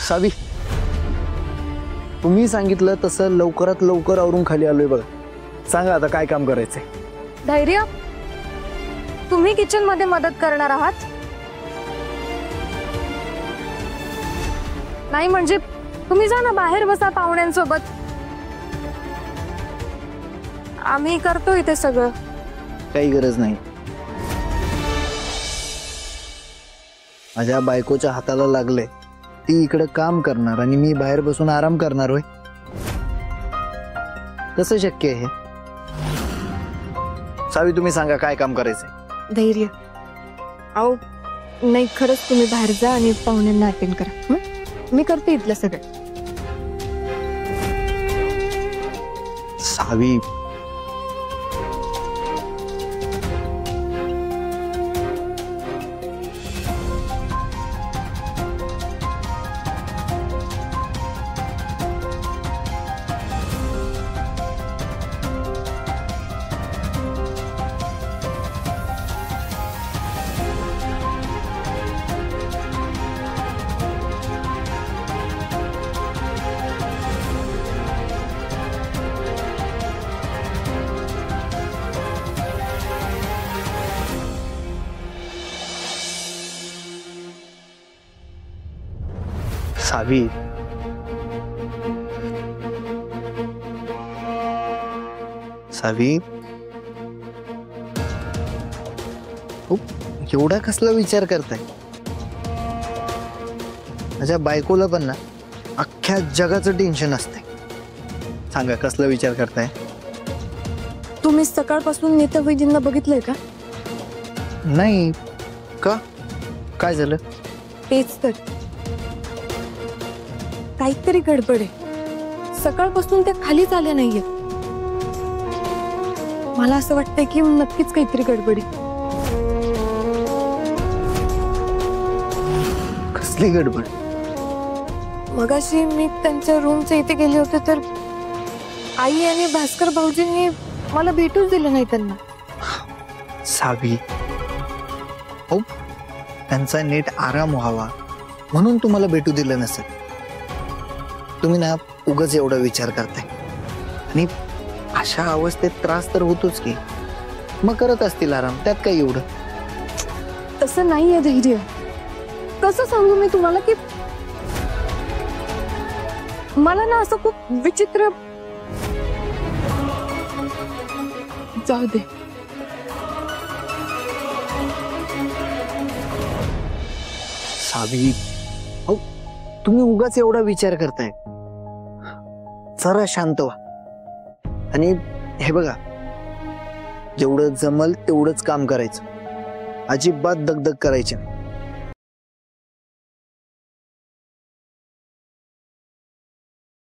सावी, तुम्ही सांगितलं तसं लवकरात लवकर आवरून खाली आलोय बघा. सांगा आता काय काम करायचंय. धैर्य, तुम्ही किचन मध्ये मदत करणार आहात? नाही म्हणजे तुम्ही जा ना, बाहेर बसा पाहुण्यांसोबत. आम्ही करतो इथे सगळं. काही गरज नाही. माझ्या बायकोच्या हाताला लागले, ती इकडे काम करणार आणि मी बाहेर बसून आराम करणार होय? कसं शक्य आहे? सावी, तुम्ही सांगा काय काम करायचंय. धैर्य, आओ नाही, खरंच तुम्ही बाहेर जा आणि पाहुण्यांना अटेंड करा. मी करते इथलं सगळं. सावी, सावी, सावी, एवढा कसला विचार करताय? माझ्या बायकोला पण ना अख्ख्या जगाचं टेन्शन असतंय. सांगा कसला विचार करताय? तुम्ही सकाळपासून नेता वैद्यांना बघितलंय का? नाही. का? काय झालं? तेच तर, काहीतरी गडबड आहे. सकाळपासून त्या खालीच आल्या नाहीयेत. मला असं वाटतंय की नक्कीच काहीतरी गडबड आहे. कसली गडबड? मगाशी मी त्यांच्या रूमच्या इथे गेले होते तर आई आणि भास्कर भाऊजींनी मला भेटूच दिलं नाही त्यांना. सावी, हो, त्यांचा नीट आराम व्हावा म्हणून तुम्हाला भेटू दिलं नसेल. तुम्ही ना उगाच एवढा विचार करताय. आणि अशा अवस्थेत त्रास तर होतोच की. मग करत असतील आराम, त्यात काय एवढं? तसं नाहीये धैर्य. कसं सांगू मी तुम्हाला की मला ना असं खूप विचित्र. जाऊ दे. सावी, हो, तुम्ही उगाच एवढा विचार करताय. जरा शांत व्हा. आणि हे बघा, जेवढं जमल तेवढंच काम करायचं. अजिबात दगदग करायची.